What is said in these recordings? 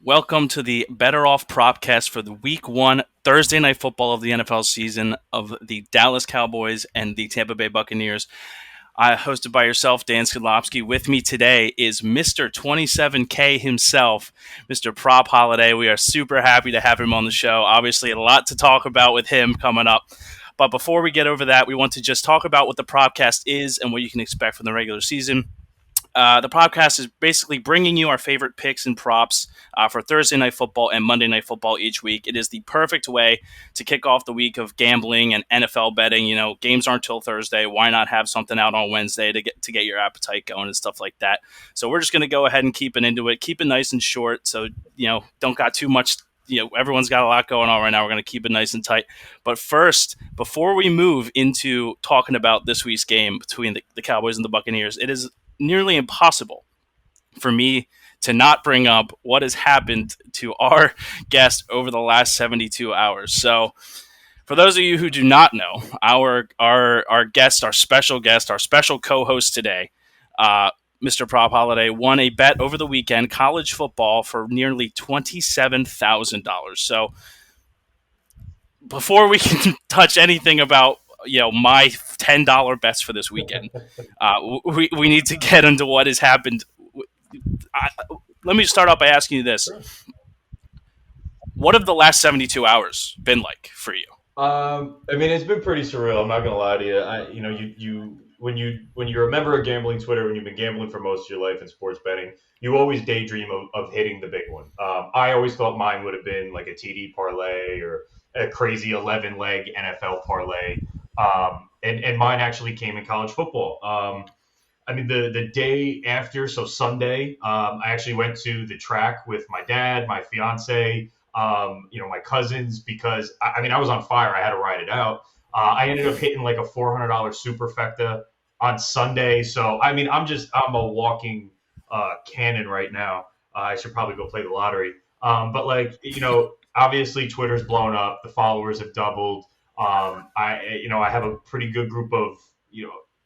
Welcome to the BettorOff Propcast for the Week 1 Thursday Night Football of the NFL season of the Dallas Cowboys and the Tampa Bay Buccaneers. Hosted by yourself, Dan Skidlowski. With me today is Mr. 27K himself, Mr. PropHolliday. We are super happy to have him on the show. Obviously, a lot to talk about with him coming up. But before we get over that, we want to just talk about what the Propcast is and what you can expect from the regular season. The podcast is basically bringing you our favorite picks and props for Thursday Night Football and Monday Night Football each week. It is the perfect way to kick off the week of gambling and NFL betting. You know, games aren't till Thursday. Why not have something out on Wednesday to get your appetite going and stuff like that? So we're just going to go ahead and keep it into it. Keep it nice and short. So, don't got too much. Everyone's got a lot going on right now. We're going to keep it nice and tight. But first, before we move into talking about this week's game between the Cowboys and the Buccaneers, it is nearly impossible for me to not bring up what has happened to our guest over the last 72 hours. So for those of you who do not know, our guest, our special co-host today, Mr. PropHolliday, won a bet over the weekend, college football, for nearly $27,000. So before we can touch anything about my $10 bets for this weekend, we need to get into what has happened. Let me start off by asking you this: Sure. What have the last 72 hours been like for you? It's been pretty surreal. I'm not gonna lie to you. You when you're a member of gambling Twitter, when you've been gambling for most of your life in sports betting, you always daydream of hitting the big one. I always thought mine would have been like a TD parlay or a crazy 11-leg NFL parlay. And mine actually came in college football. The day after, so Sunday, I actually went to the track with my dad, my fiance, my cousins, because I was on fire. I had to ride it out. I ended up hitting like a $400 superfecta on Sunday. So I'm a walking cannon right now. I should probably go play the lottery. Obviously Twitter's blown up. The followers have doubled. I have a pretty good group of,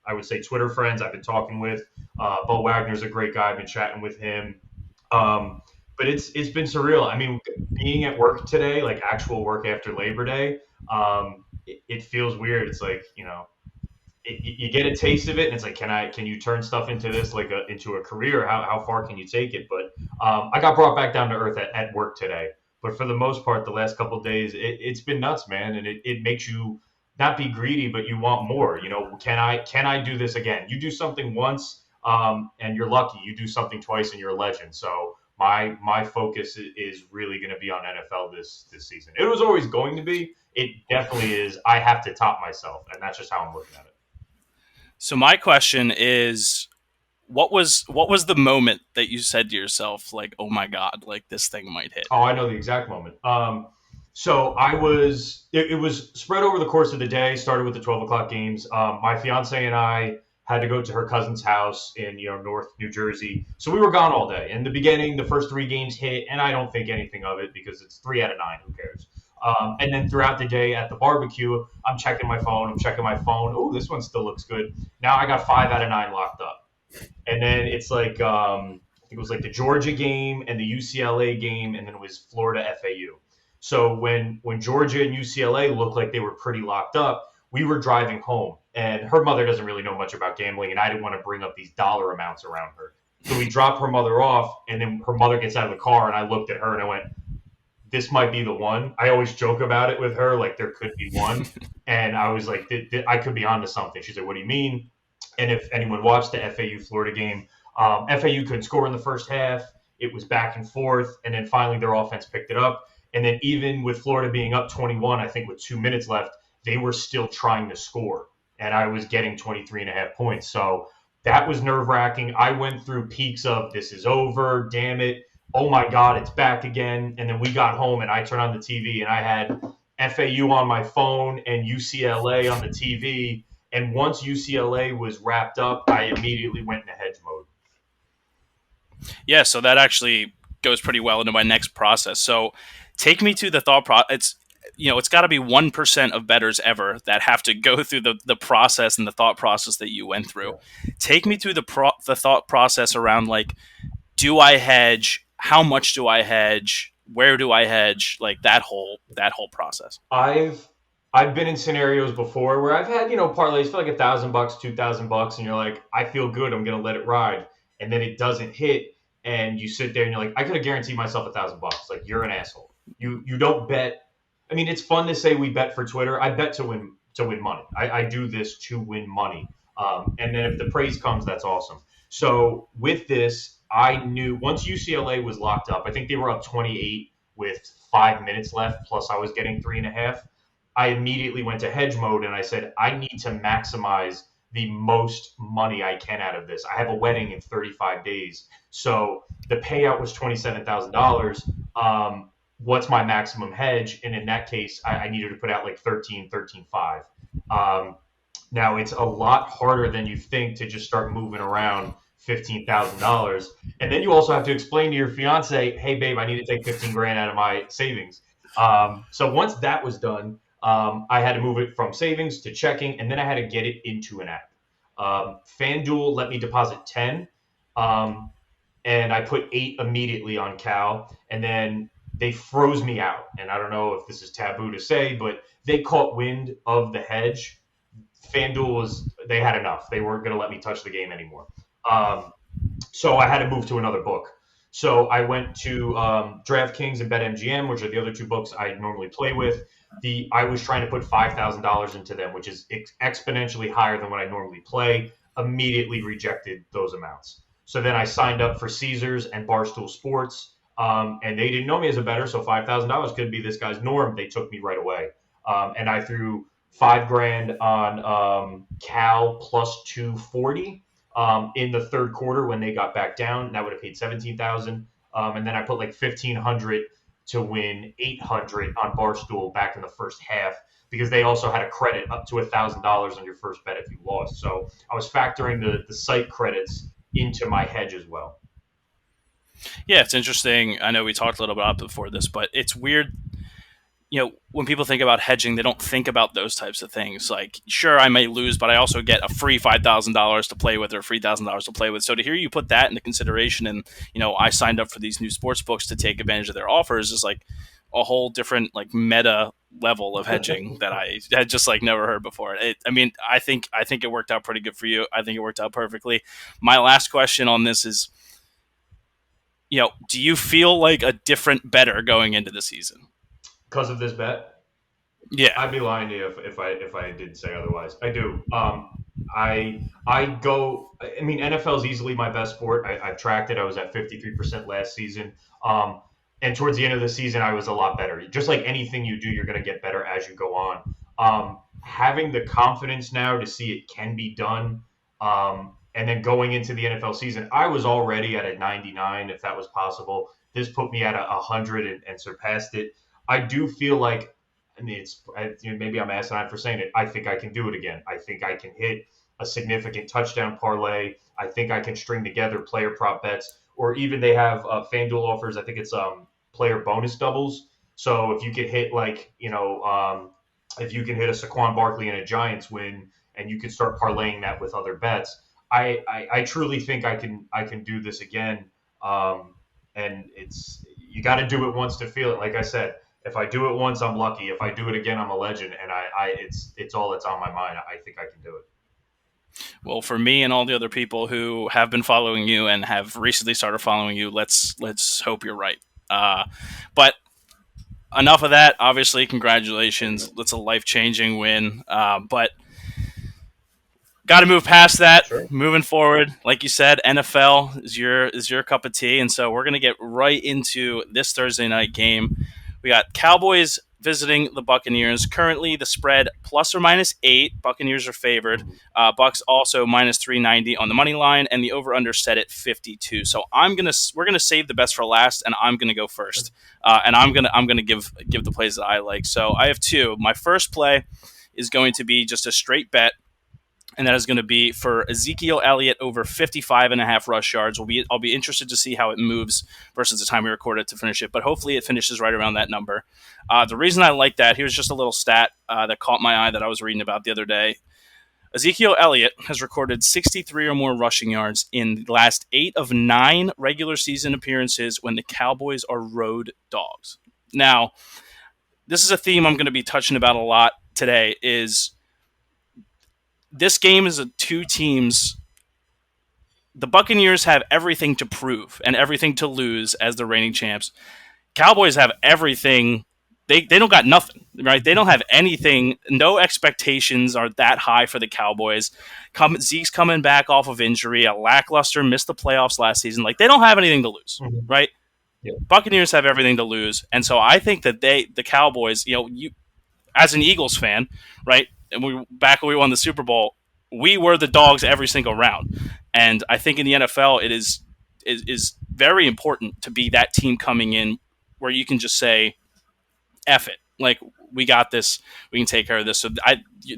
I would say Twitter friends I've been talking with. Bo Wagner's a great guy. I've been chatting with him. But it's been surreal. Being at work today, like actual work after Labor Day, it feels weird. It's like, you get a taste of it, and it's like, can you turn stuff into this, like into a career? How far can you take it? But I got brought back down to earth at work today. But for the most part, the last couple of days, it's been nuts, man, and it makes you not be greedy, but you want more. Can I do this again? You do something once, and you're lucky. You do something twice, and you're a legend. So my focus is really going to be on NFL this season. It was always going to be. It definitely is. I have to top myself, and that's just how I'm looking at it. So my question is, what was the moment that you said to yourself, like, oh my God, like this thing might hit? Oh, I know the exact moment. So it was spread over the course of the day, started with the 12 o'clock games. My fiance and I had to go to her cousin's house in, North New Jersey. So we were gone all day. In the beginning, the first 3 games hit, and I don't think anything of it because it's 3 out of 9. Who cares? And then throughout the day at the barbecue, I'm checking my phone. Oh, this one still looks good. Now I got 5 out of 9 locked up. And then it's like, I think it was like the Georgia game and the UCLA game, and then it was Florida FAU. So when Georgia and UCLA looked like they were pretty locked up, we were driving home, and her mother doesn't really know much about gambling, and I didn't want to bring up these dollar amounts around her. So we dropped her mother off, and then her mother gets out of the car, and I looked at her and I went, this might be the one. I always joke about it with her, like there could be one. And I was like, I could be onto something. She's like, what do you mean? And if anyone watched the FAU Florida game, FAU couldn't score in the first half. It was back and forth. And then finally their offense picked it up. And then even with Florida being up 21, I think with 2 minutes left, they were still trying to score. And I was getting 23.5 points. So that was nerve wracking. I went through peaks of this is over, damn it. Oh my God, it's back again. And then we got home and I turned on the TV and I had FAU on my phone and UCLA on the TV. And once UCLA was wrapped up, I immediately went into hedge mode. Yeah, so that actually goes pretty well into my next process. So take me to the thought process. It's got to be 1% of bettors ever that have to go through the process and the thought process that you went through. Take me through the thought process around, like, do I hedge? how much do I hedge? Where do I hedge? Like that whole process. I've I've been in scenarios before where I've had, parlays for like $1,000, $2,000, and you're like, I feel good, I'm gonna let it ride, and then it doesn't hit, and you sit there and you're like, I could have guaranteed myself $1,000. Like, you're an asshole. You don't bet. I mean, it's fun to say we bet for Twitter. I bet to win money. I do this to win money. And then if the praise comes, that's awesome. So with this, I knew once UCLA was locked up, I think they were up 28 with 5 minutes left, plus I was getting 3.5. I immediately went to hedge mode and I said, I need to maximize the most money I can out of this. I have a wedding in 35 days. So the payout was $27,000. What's my maximum hedge? And in that case, I needed to put out like 13.5. Now it's a lot harder than you think to just start moving around $15,000, and then you also have to explain to your fiance, "Hey, babe, I need to take 15 grand out of my savings." So once that was done, I had to move it from savings to checking, and then I had to get it into an app. FanDuel let me deposit 10, um, and I put 8 immediately on Cal, and then they froze me out. And I don't know if this is taboo to say, but they caught wind of the hedge. FanDuel they had enough. They weren't going to let me touch the game anymore. Um, so I had to move to another book. So I went to DraftKings and BetMGM, which are the other two books I normally play with. I was trying to put $5,000 into them, which is exponentially higher than what I normally play. Immediately rejected those amounts. So then I signed up for Caesars and Barstool Sports, and they didn't know me as a bettor, so $5,000 could be this guy's norm. They took me right away, and I threw 5 grand on Cal plus 240 in the third quarter when they got back down. That would have paid 17,000. And then I put like 1,500 to win 800 on Barstool back in the first half because they also had a credit up to $1,000 on your first bet if you lost. So I was factoring the site credits into my hedge as well. Yeah, it's interesting. I know we talked a little bit about it before this, but it's weird. When people think about hedging, they don't think about those types of things. Like, sure, I may lose, but I also get a free $5,000 to play with or $3,000 to play with. So to hear you put that into consideration, and I signed up for these new sports books to take advantage of their offers, is like a whole different like meta level of hedging that I had just like never heard before. I think it worked out pretty good for you. I think it worked out perfectly. My last question on this is, do you feel like a different bettor going into the season? Because of this bet? Yeah. I'd be lying to you if I did say otherwise. I do. I go. I mean, NFL is easily my best sport. I've tracked it. I was at 53% last season. And towards the end of the season, I was a lot better. Just like anything you do, you're going to get better as you go on. Having the confidence now to see it can be done, and then going into the NFL season, I was already at a 99 if that was possible. This put me at a 100 and surpassed it. I do feel like, I mean, maybe I'm asinine for saying it. I think I can do it again. I think I can hit a significant touchdown parlay. I think I can string together player prop bets, or even they have FanDuel offers. I think it's player bonus doubles. So if you could hit if you can hit a Saquon Barkley and a Giants win, and you can start parlaying that with other bets, I truly think I can do this again. And you got to do it once to feel it. Like I said. If I do it once, I'm lucky. If I do it again, I'm a legend, and it's all that's on my mind. I think I can do it. Well, for me and all the other people who have been following you and have recently started following you, let's hope you're right. But enough of that. Obviously, congratulations. That's a life-changing win. But got to move past that. Sure. Moving forward, like you said, NFL is your cup of tea, and so we're gonna get right into this Thursday night game. We got Cowboys visiting the Buccaneers. Currently, the spread plus or minus 8. Buccaneers are favored. Bucks also minus 390 on the money line, and the over/under set at 52. So we're gonna save the best for last, and I'm gonna go first. And I'm gonna give the plays that I like. So I have two. My first play is going to be just a straight bet. And that is going to be for Ezekiel Elliott over 55.5 rush yards. I'll be interested to see how it moves versus the time we recorded to finish it, but hopefully it finishes right around that number. The reason I like that, here's just a little stat that caught my eye that I was reading about the other day. Ezekiel Elliott has recorded 63 or more rushing yards in the last 8 of 9 regular season appearances when the Cowboys are road dogs. Now, this is a theme I'm going to be touching about a lot today. Is this game is a two teams. The Buccaneers have everything to prove and everything to lose as the reigning champs. Cowboys have everything. They don't got nothing, right? They don't have anything. No expectations are that high for the Cowboys. Zeke's coming back off of injury, a lackluster, missed the playoffs last season. Like, they don't have anything to lose, right? Yeah. Buccaneers have everything to lose, and so I think that the Cowboys, you as an Eagles fan, right? And back when we won the Super Bowl, we were the dogs every single round, and I think in the NFL it is very important to be that team coming in where you can just say, F it. Like, we got this. We can take care of this. So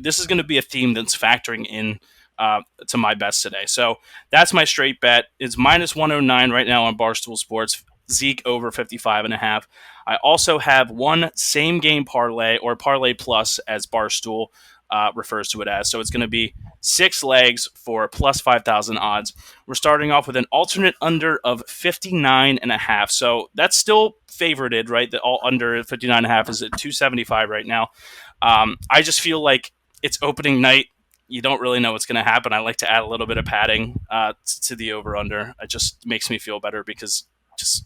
this is going to be a theme that's factoring in to my bets today. So that's my straight bet. It's minus 109 right now on Barstool Sports. Zeke over 55.5. I also have one same game parlay, or parlay plus as Barstool refers to it as. So it's going to be 6 legs for plus 5,000 odds. We're starting off with an alternate under of 59.5. So that's still favorited, right? The all under 59.5 is at 275 right now. I just feel like it's opening night. You don't really know what's going to happen. I like to add a little bit of padding to the over under. It just makes me feel better because just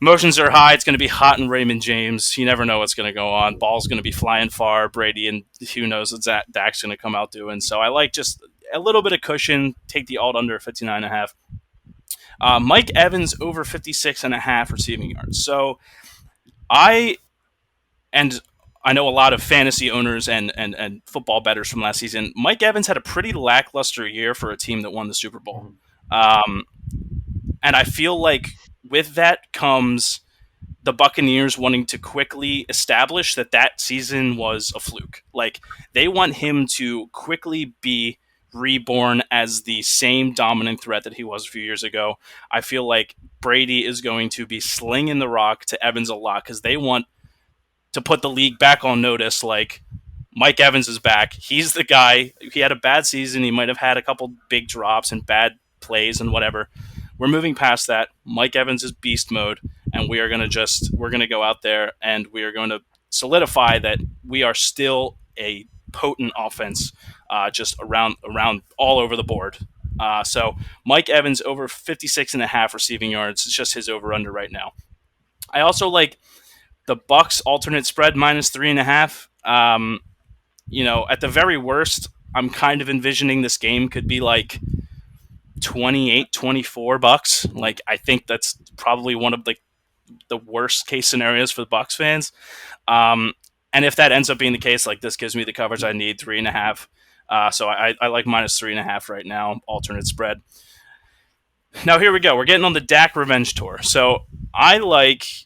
emotions are high. It's going to be hot in Raymond James. You never know what's going to go on. Ball's going to be flying far. Brady and who knows what Dak's going to come out doing. So I like just a little bit of cushion. Take the alt under 59.5. Mike Evans over 56.5 receiving yards. So I know a lot of fantasy owners and football bettors from last season. Mike Evans had a pretty lackluster year for a team that won the Super Bowl. And I feel like with that comes the Buccaneers wanting to quickly establish that season was a fluke. Like, they want him to quickly be reborn as the same dominant threat that he was a few years ago. I feel like Brady is going to be slinging the rock to Evans a lot because they want to put the league back on notice. Like, Mike Evans is back. He's the guy. He had a bad season. He might have had a couple big drops and bad plays and whatever. We're moving past that. Mike Evans is beast mode, and we're going to go out there and we are going to solidify that we are still a potent offense, just around all over the board. So Mike Evans over 56.5 receiving yards. It's just his over under right now. I also like the Bucs alternate spread minus 3.5. At the very worst, I'm kind of envisioning this game could be like 28-24 Bucks. Like, I think that's probably one of the worst case scenarios for the Bucks fans. And if that ends up being the case, like, this gives me the coverage I need, 3.5. So I like minus 3.5 right now, alternate spread. Now here we go. We're getting on the Dak revenge tour. So I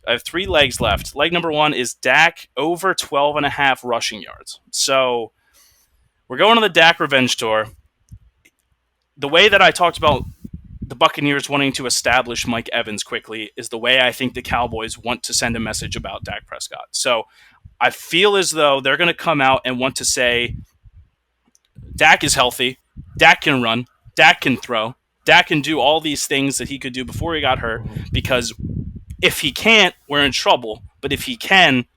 have 3 legs left. Leg number 1 is Dak over 12.5 rushing yards. So we're going on the Dak revenge tour. The way that I talked about the Buccaneers wanting to establish Mike Evans quickly is the way I think the Cowboys want to send a message about Dak Prescott. So I feel as though they're going to come out and want to say, Dak is healthy, Dak can run, Dak can throw, Dak can do all these things that he could do before he got hurt, because if he can't, we're in trouble. But if he can,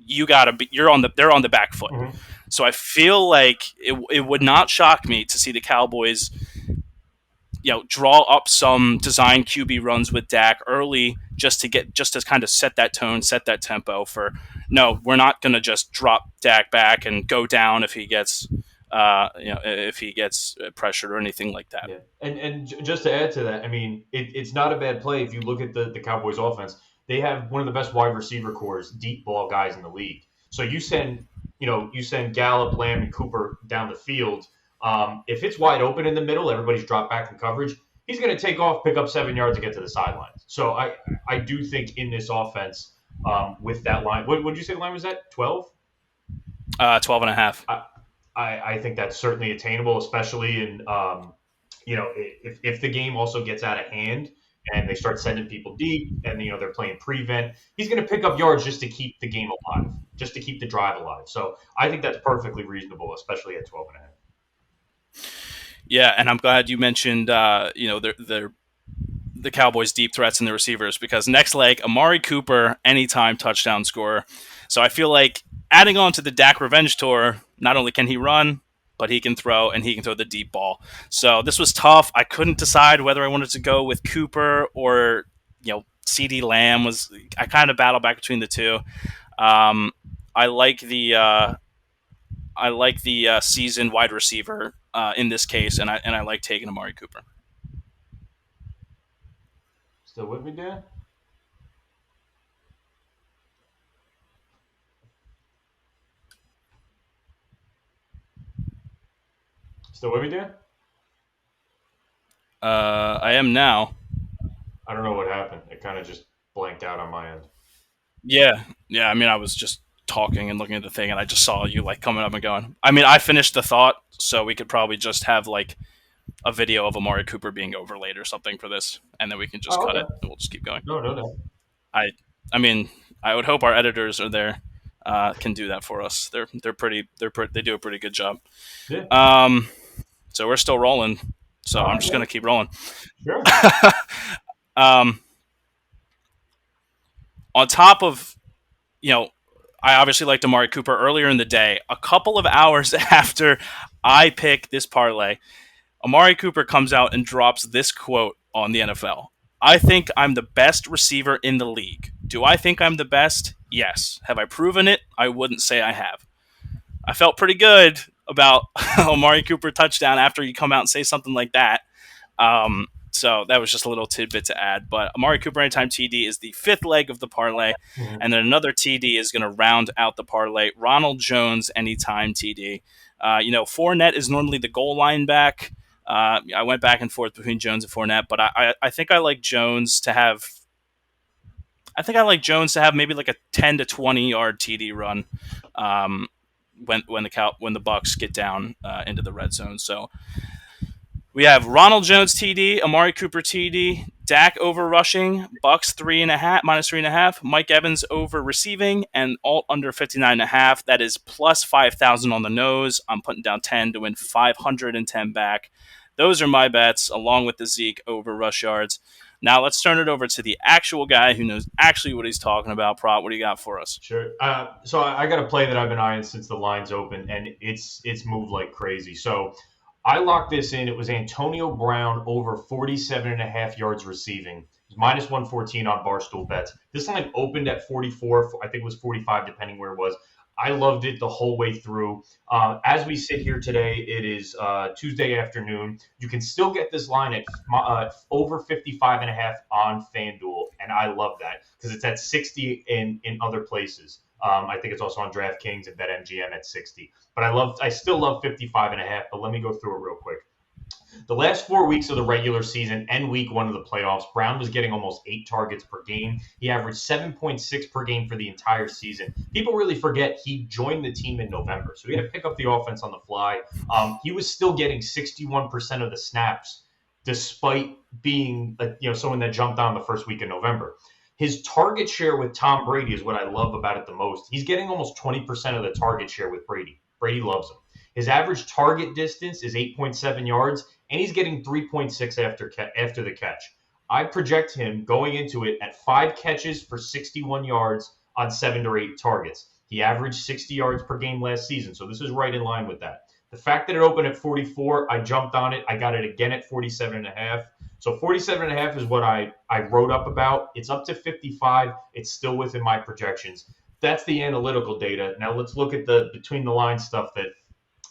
they're on the back foot. Mm-hmm. So I feel like it would not shock me to see the Cowboys, draw up some design QB runs with Dak early, just to kind of set that tone, set that tempo for, no, we're not going to just drop Dak back and go down if he gets pressured or anything like that. Yeah. And just to add to that, I mean, it's not a bad play if you look at the Cowboys offense. They have one of the best wide receiver cores, deep ball guys in the league. So you send Gallup, Lamb, and Cooper down the field. If it's wide open in the middle, everybody's dropped back in coverage. He's going to take off, pick up 7 yards to get to the sidelines. So I do think in this offense, with that line, what did you say the line was at? 12? 12.5. I think that's certainly attainable, especially in if the game also gets out of hand and they start sending people deep and they're playing prevent, he's going to pick up yards just to keep the game alive, just to keep the drive alive. So I think that's perfectly reasonable, especially at 12.5. Yeah, and I'm glad you mentioned the Cowboys' deep threats and the receivers because next leg, Amari Cooper, anytime touchdown scorer. So I feel like adding on to the Dak Revenge Tour, not only can he run, but he can throw and he can throw the deep ball. So this was tough. I couldn't decide whether I wanted to go with Cooper or CD Lamb. I kind of battled back between the two. Um, I like the seasoned wide receiver in this case, and I like taking Amari Cooper. Still with me, Dan? Still with me, Dan? I am now. I don't know what happened. It kind of just blanked out on my end. Yeah. I mean, I was just talking and looking at the thing, and I just saw you like coming up and going. I mean, I finished the thought, so we could probably just have like a video of Amari Cooper being overlaid or something for this, and then we can just Oh, cut okay. it and we'll just keep going. No, no, no. I I mean, I would hope our editors are there can do that for us. They do a pretty good job. Yeah. Um, so we're still rolling. So All I'm right, just yeah. gonna keep rolling. Sure. um, on top of I obviously liked Amari Cooper earlier in the day. A couple of hours after I pick this parlay, Amari Cooper comes out and drops this quote on the NFL. I think I'm the best receiver in the league. Do I think I'm the best? Yes. Have I proven it? I wouldn't say I have. I felt pretty good about Amari Cooper touchdown after you come out and say something like that. So that was just a little tidbit to add. But Amari Cooper anytime TD is the fifth leg of the parlay, Mhm. and then another TD is going to round out the parlay. Ronald Jones anytime TD. Fournette is normally the goal line back. I went back and forth between Jones and Fournette, but I think I like Jones to have. I think I like Jones to have maybe like a 10 to 20 yard TD run um, when the Bucks get down into the red zone. So we have Ronald Jones TD, Amari Cooper TD, Dak over rushing, Bucks 3.5 -3.5, Mike Evans over receiving, and alt under 59.5. That is plus 5,000 on the nose. I'm putting down 10 to win 510 back. Those are my bets, along with the Zeke over rush yards. Now let's turn it over to the actual guy who knows actually what he's talking about. Prop, what do you got for us? Sure. So I got a play that I've been eyeing since the line's open, and it's moved like crazy. So I locked this in. It was Antonio Brown over 47.5 yards receiving. It was minus 114 on Barstool Bets. This line opened at 44. I think it was 45, depending where it was. I loved it the whole way through. As we sit here today, it is Tuesday afternoon. You can still get this line at over 55.5 on FanDuel, and I love that because it's at 60 in other places. I think it's also on DraftKings and BetMGM at 60. But I still love 55.5. But let me go through it real quick. The last 4 weeks of the regular season and week one of the playoffs, Brown was getting almost 8 targets per game. He averaged 7.6 per game for the entire season. People really forget he joined the team in November, so he had to pick up the offense on the fly. He was still getting 61% of the snaps, despite being someone that jumped on the first week of November. His target share with Tom Brady is what I love about it the most. He's getting almost 20% of the target share with Brady. Brady loves him. His average target distance is 8.7 yards, and he's getting 3.6 after the catch. I project him going into it at 5 catches for 61 yards on 7 to 8 targets. He averaged 60 yards per game last season, so this is right in line with that. The fact that it opened at 44, I jumped on it. I got it again at 47.5. So 47.5 is what I wrote up about. It's up to 55. It's still within my projections. That's the analytical data. Now let's look at the between the lines stuff that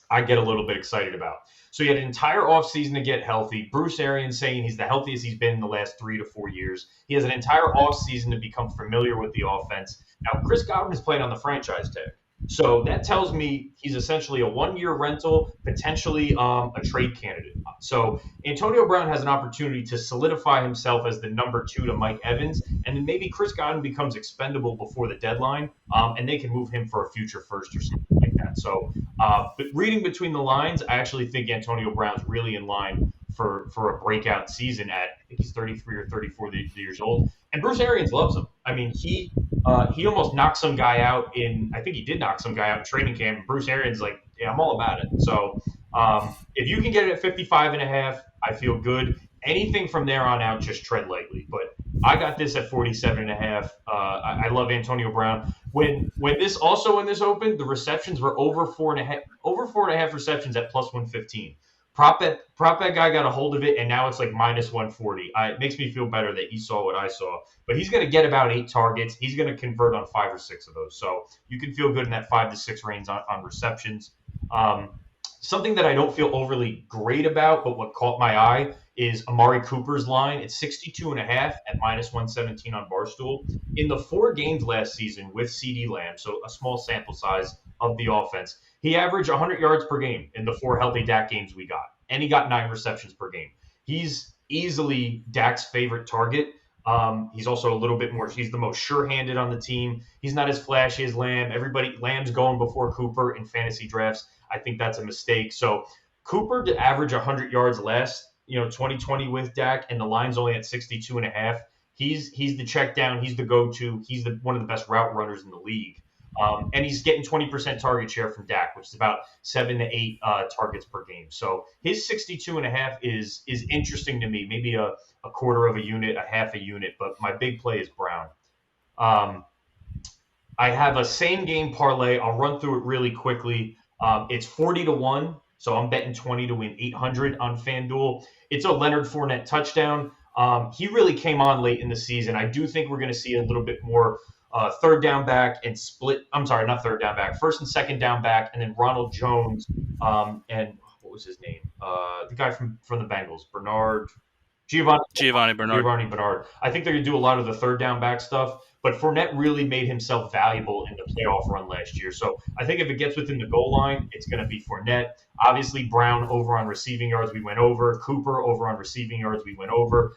I get a little bit excited about. So he had an entire offseason to get healthy. Bruce Arians saying he's the healthiest he's been in the last 3 to 4 years. He has an entire offseason to become familiar with the offense. Now, Chris Godwin is playing on the franchise tag. So that tells me he's essentially a 1 year rental, potentially a trade candidate. So Antonio Brown has an opportunity to solidify himself as the number 2 to Mike Evans, and then maybe Chris Godwin becomes expendable before the deadline, and they can move him for a future first or something like that. So, but reading between the lines, I actually think Antonio Brown's really in line for a breakout season at he's 33 or 34 years old, and Bruce Arians loves him. I mean, he almost knocked some guy out I think he did knock some guy out in training camp. And Bruce Arians like, yeah, I'm all about it. So if you can get it at 55 and a half, I feel good. Anything from there on out, just tread lightly. But I got this at 47 and a half. I love Antonio Brown. When this opened, the receptions were over 4.5 receptions at plus 115. Prop bet guy got a hold of it, and now it's like minus 140. It makes me feel better that he saw what I saw. But he's going to get about 8 targets. He's going to convert on 5 or 6 of those. So you can feel good in that 5 to 6 range on receptions. Something that I don't feel overly great about, but what caught my eye is Amari Cooper's line. It's 62 and a half at minus 117 on Barstool. In the 4 games last season with CeeDee Lamb, so a small sample size of the offense, he averaged 100 yards per game in the 4 healthy Dak games we got, and he got 9 receptions per game. He's easily Dak's favorite target. He's also a little bit more. He's the most sure-handed on the team. He's not as flashy as Lamb. Lamb's going before Cooper in fantasy drafts. I think that's a mistake. So Cooper to average 100 yards less, 2020 with Dak, and the line's only at 62 and a half. He's the check down. He's the go-to. He's one of the best route runners in the league. And he's getting 20% target share from Dak, which is about 7 to 8 targets per game. So his 62 and a half is interesting to me. Maybe a quarter of a unit, a half a unit, but my big play is Brown. I have a same game parlay. I'll run through it really quickly. It's 40 to 1, so I'm betting 20 to win 800 on FanDuel. It's a Leonard Fournette touchdown. He really came on late in the season. I do think we're going to see a little bit more third down back and split. I'm sorry, not third down back. First and second down back, and then Ronald Jones and what was his name? The guy from the Bengals, Giovanni Bernard. I think they're going to do a lot of the third down back stuff, but Fournette really made himself valuable in the playoff run last year. So I think if it gets within the goal line, it's going to be Fournette. Obviously, Brown over on receiving yards, we went over. Cooper over on receiving yards, we went over.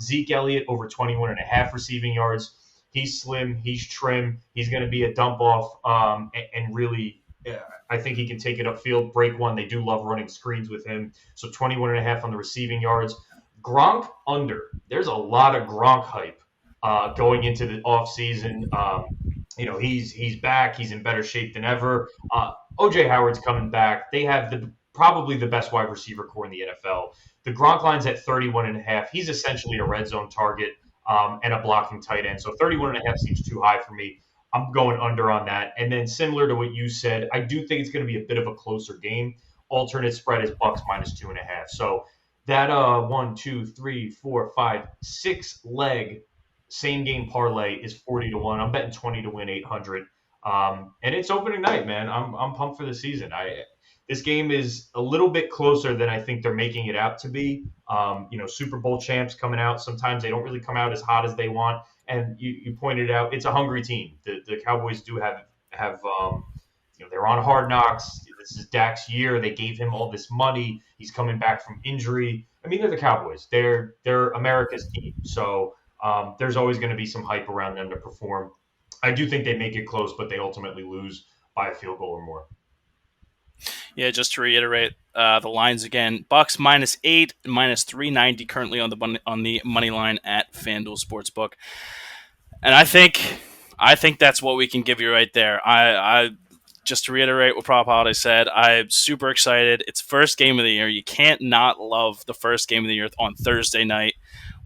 Zeke Elliott over 21 and a half receiving yards. He's slim. He's trim. He's going to be a dump off and really I think he can take it upfield, break one. They do love running screens with him. So 21 and a half on the receiving yards. Gronk under. There's a lot of Gronk hype going into the offseason. He's back. He's in better shape than ever. O.J. Howard's coming back. They have probably the best wide receiver core in the NFL. The Gronk line's at 31 and a half. He's essentially a red zone target and a blocking tight end. So 31 and a half seems too high for me. I'm going under on that. And then similar to what you said, I do think it's going to be a bit of a closer game. Alternate spread is Bucks minus 2.5. So that 1, 2, 3, 4, 5, 6 leg same game parlay is 40 to 1. I'm betting 20 to win 800. And it's opening night, man. I'm pumped for the season. This game is a little bit closer than I think they're making it out to be. Super Bowl champs coming out. Sometimes they don't really come out as hot as they want. And you pointed out, it's a hungry team. The Cowboys do have they're on Hard Knocks. This is Dak's year. They gave him all this money. He's coming back from injury. I mean, they're the Cowboys. They're America's team. So there's always going to be some hype around them to perform. I do think they make it close, but they ultimately lose by a field goal or more. Yeah, just to reiterate the lines again: Bucks -8, -390 currently on the money line at FanDuel Sportsbook, and I think that's what we can give you right there. I just to reiterate what PropHolliday said, I'm super excited. It's first game of the year. You can't not love the first game of the year on Thursday night.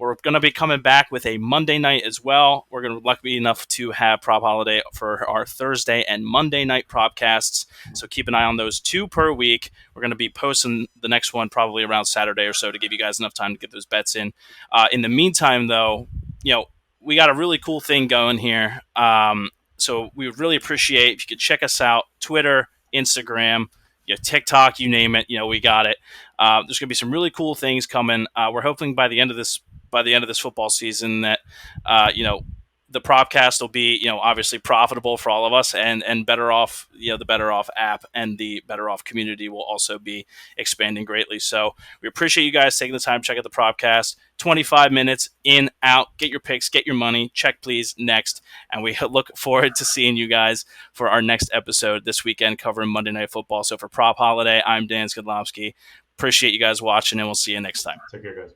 We're going to be coming back with a Monday night as well. We're going to be lucky enough to have PropHolliday for our Thursday and Monday night propcasts. So keep an eye on those 2 per week. We're going to be posting the next one probably around Saturday or so to give you guys enough time to get those bets in. In the meantime, though, we got a really cool thing going here. So we would really appreciate if you could check us out, Twitter, Instagram, TikTok, you name it. We got it. There's going to be some really cool things coming. We're hoping by the end of this football season that the PropCast will be obviously profitable for all of us, and BettorOff, the BettorOff app and the BettorOff community will also be expanding greatly. So we appreciate you guys taking the time to check out the PropCast. 25 minutes in, out, get your picks, get your money, check please, next. And we look forward to seeing you guys for our next episode this weekend covering Monday Night Football. So for PropHolliday, I'm Dan Skidlowski. Appreciate you guys watching, and we'll see you next time. Take care, guys.